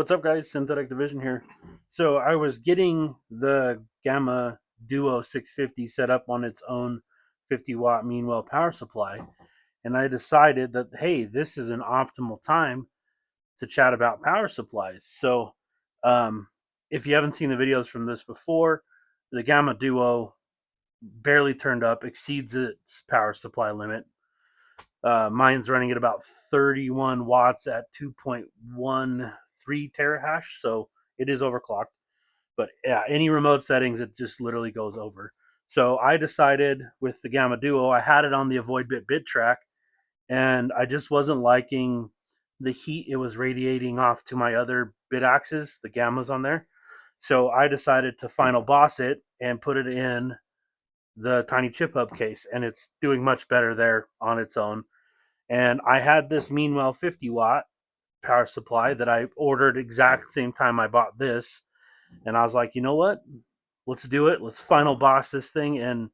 What's up, guys? Synthetic Division here. So I was getting the Gamma Duo 650 set up on its own 50-watt Meanwell power supply, and I decided that, hey, this is an optimal time to chat about power supplies. So um, if you haven't seen the videos from this before, the Gamma Duo barely turned up, exceeds its power supply limit. Mine's running at about 31 watts at 2.13 terahash, so it is overclocked. But yeah, any remote settings, it just literally goes over. So I decided with the Gamma Duo, I had it on the Avoid bit track, and I just wasn't liking the heat it was radiating off to my other Bitaxes, the Gammas on there. So I decided to final boss it and put it in the tiny chip hub case, and it's doing much better there on its own. And I had this Meanwell 50-watt power supply that I ordered exact same time I bought this, and I was like, you know what? Let's do it. Let's final boss this thing and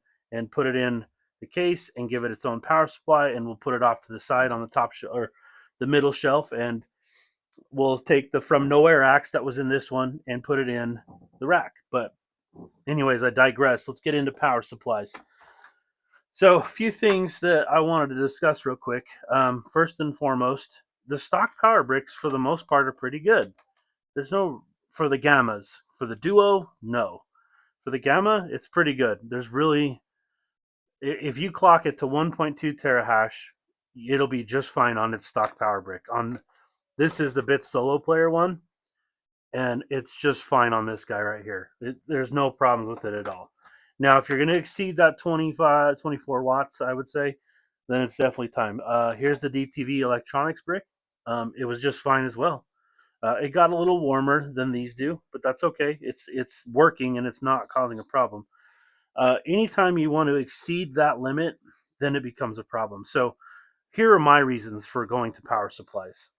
put it in the case and give it its own power supply, and we'll put it off to the side on the top or the middle shelf, and we'll take the from nowhere axe that was in this one and put it in the rack. But anyways, I digress. Let's get into power supplies. So, a few things that I wanted to discuss real quick. First and foremost, the stock power bricks for the most part are pretty good. There's no for the gammas. For the duo, no. For the gamma, it's pretty good. There's really, if you clock it to 1.2 terahash, it'll be just fine on its stock power brick. On this is the Bit Solo Player one, and it's just fine on this guy right here. There's no problems with it at all. Now, if you're going to exceed that 25, 24 watts, I would say, then it's definitely time. Here's the DTV electronics brick. It was just fine as well. It got a little warmer than these do, but that's okay. It's working and it's not causing a problem. Anytime you want to exceed that limit, then it becomes a problem. So here are my reasons for going to power supplies.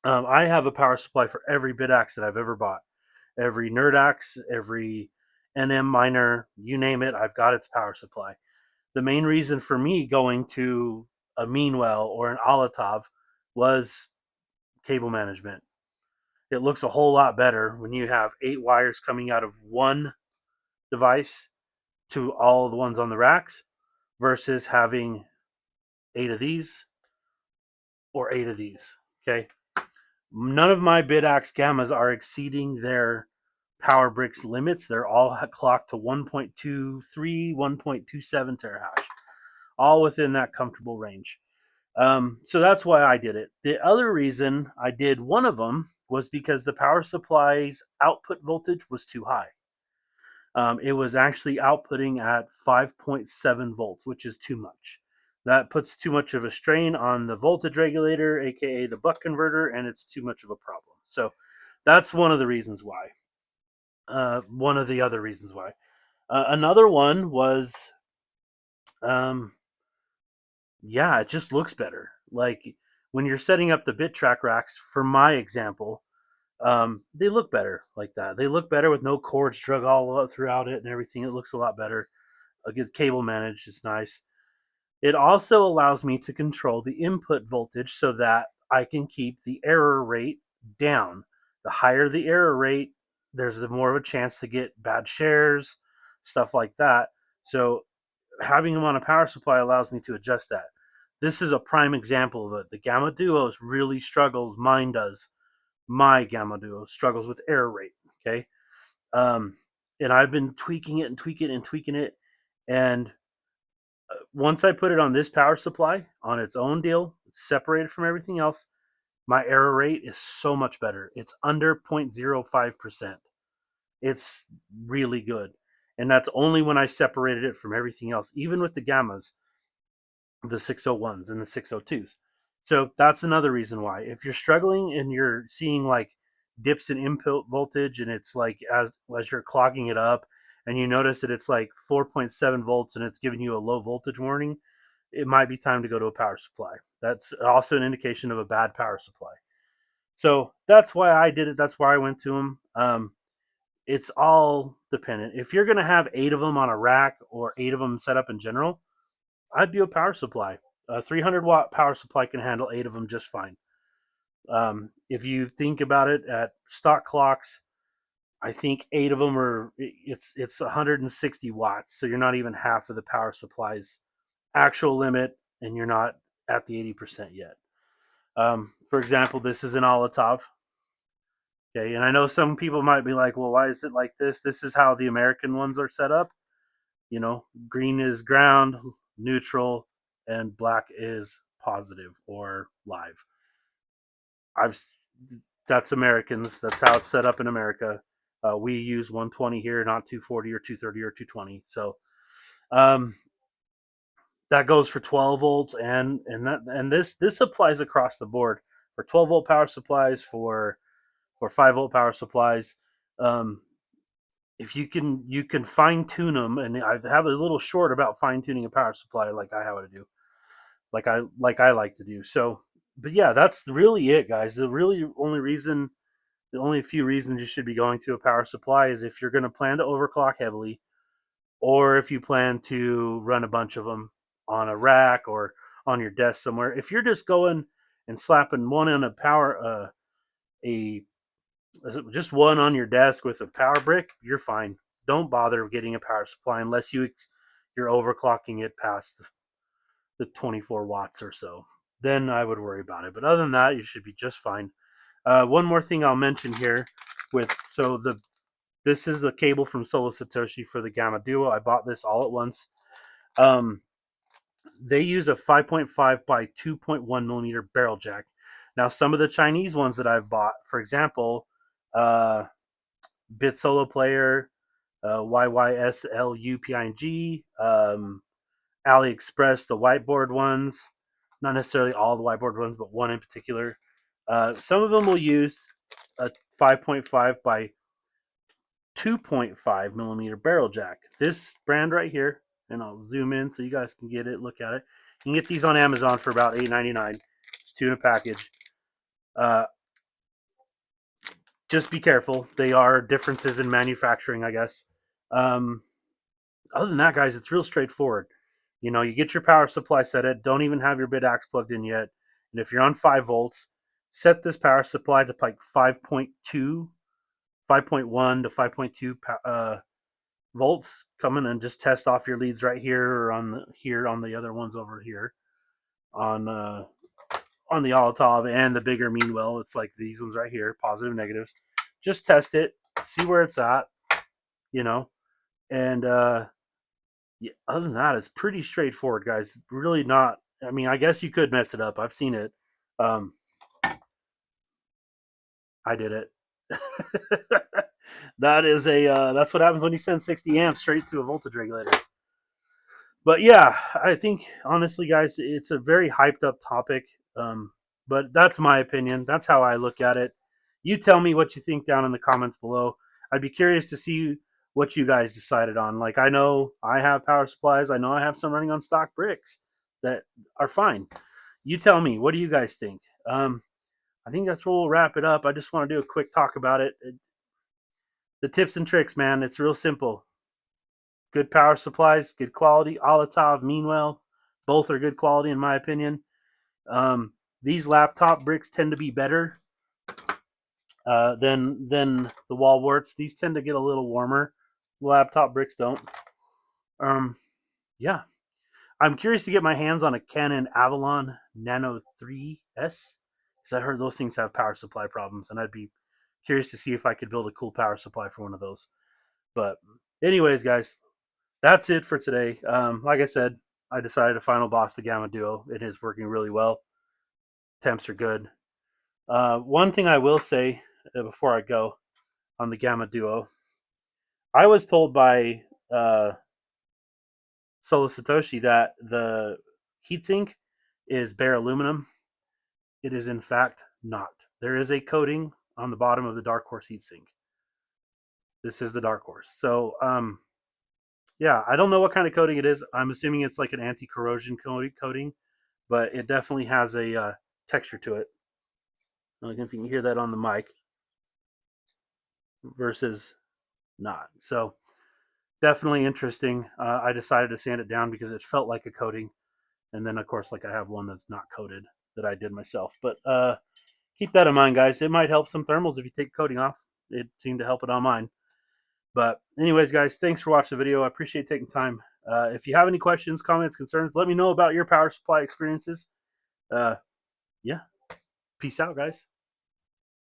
I have a power supply for every Bitaxe that I've ever bought. Every NerdAx, every NM miner, you name it, I've got its power supply. The main reason for me going to a Meanwell or an Olav was cable management. It looks a whole lot better when you have 8 wires coming out of one device to all the ones on the racks versus having 8 of these or 8 of these. Okay. None of my Bitaxe gammas are exceeding their power bricks limits. They're all clocked to 1.23, 1.27 terahash, all within that comfortable range. So that's why I did it. The other reason I did one of them was because the power supply's output voltage was too high. It was actually outputting at 5.7 volts, which is too much. That puts too much of a strain on the voltage regulator, aka the buck converter, and it's too much of a problem. So that's one of the reasons why. One of the other reasons why. Another one was, um, yeah, it just looks better. Like when you're setting up the bit track racks, for my example, they look better like that. They look better with no cords drug all up throughout it and everything. It looks a lot better. Again, cable managed is nice. It also allows me to control the input voltage so that I can keep the error rate down. The higher the error rate, there's more of a chance to get bad shares, stuff like that. So having them on a power supply allows me to adjust that. This is a prime example of it. The Gamma Duos really struggles. Mine does. My Gamma Duo struggles with error rate. Okay. Um, and I've been tweaking it and tweaking it and tweaking it. And once I put it on this power supply on its own deal, separated from everything else, my error rate is so much better. It's under 0.05%. It's really good. And that's only when I separated it from everything else, even with the gammas, the 601s and the 602s. So that's another reason why. If you're struggling and you're seeing like dips in input voltage and it's like as you're clogging it up and you notice that it's like 4.7 volts and it's giving you a low voltage warning, it might be time to go to a power supply. That's also an indication of a bad power supply. So that's why I did it. That's why I went to them. It's all dependent. If you're going to have 8 of them on a rack or 8 of them set up in general, I'd do a power supply. A 300-watt power supply can handle 8 of them just fine. If you think about it, at stock clocks, I think 8 of them are it's 160 watts, so you're not even half of the power supply's actual limit, and you're not at the 80% yet. For example, this is an Olatov. Okay, and I know some people might be like, well, why is it like this? This is how the American ones are set up. You know, green is ground, neutral, and black is positive or live. I've That's Americans. That's how it's set up in America. We use 120 here, not 240 or 230 or 220. So um, that goes for 12 volts, and this applies across the board for 12-volt power supplies, for 5-volt power supplies. Um, if you can fine tune them, and I have a little short about fine tuning a power supply, like I have to do, like I like to do. So, but yeah, that's really it, guys. The only few reasons you should be going to a power supply is if you're going to plan to overclock heavily, or if you plan to run a bunch of them on a rack or on your desk somewhere. If you're just going and slapping one in a power, a just one on your desk with a power brick, you're fine. Don't bother getting a power supply unless you're overclocking it past the 24 watts or so. Then I would worry about it. But other than that, you should be just fine. One more thing I'll mention here with so the this is the cable from Solo Satoshi for the Gamma Duo. I bought this all at once. Um, they use a 5.5 by 2.1 millimeter barrel jack. Now, some of the Chinese ones that I've bought, for example, uh, Bit Solo Player, YYSLUPING, AliExpress, the whiteboard ones, not necessarily all the whiteboard ones, but one in particular. Some of them will use a 5.5 by 2.5 millimeter barrel jack. This brand right here, and I'll zoom in so you guys can get it, look at it. You can get these on Amazon for about $8.99. It's two in a package. Uh, just be careful. They are differences in manufacturing, I guess. Um, Other than that, guys, it's real straightforward. You know, you get your power supply set it. Don't even have your Bitaxe plugged in yet. And if you're on 5 volts, set this power supply to like 5.2, 5.1 to 5.2 volts. Come in and just test off your leads right here or on the other ones over here on on the Olatov and the bigger Meanwell. It's like these ones right here, positive, negatives. Just test it, see where it's at, you know, and yeah, other than that, it's pretty straightforward, guys. Really not. I mean, I guess you could mess it up. I've seen it. Um, I did it. That's what happens when you send 60 amps straight to a voltage regulator. But yeah, I think honestly, guys, it's a very hyped up topic. Um, but that's my opinion. That's how I look at it. You tell me what you think down in the comments below. I'd be curious to see what you guys decided on. Like, I know I have power supplies. I know I have some running on stock bricks that are fine. You tell me. What do you guys think? I think that's where we'll wrap it up. I just want to do a quick talk about it. The tips and tricks, man. It's real simple. Good power supplies, good quality. Olatov, Meanwell, both are good quality in my opinion. These laptop bricks tend to be better than the wall warts. These tend to get a little warmer. Laptop bricks don't. Um, yeah, I'm curious to get my hands on a Canon Avalon Nano 3S because I heard those things have power supply problems, and I'd be curious to see if I could build a cool power supply for one of those. But anyways, guys, that's it for today. Like I said, I decided to final boss the Gamma Duo. It is working really well. Temps are good. One thing I will say before I go on the Gamma Duo, I was told by Solo Satoshi that the heatsink is bare aluminum. It is in fact not. There is a coating on the bottom of the Darkhorse heatsink. This is the Darkhorse. So yeah, I don't know what kind of coating it is. I'm assuming it's like an anti-corrosion coating, but it definitely has a texture to it. I don't know if you can hear that on the mic versus not. So definitely interesting. I decided to sand it down because it felt like a coating, and then of course, like I have one that's not coated that I did myself. But keep that in mind, guys. It might help some thermals if you take coating off. It seemed to help it on mine. But anyways, guys, thanks for watching the video. I appreciate taking time. If you have any questions, comments, concerns, let me know about your power supply experiences. Yeah. Peace out, guys.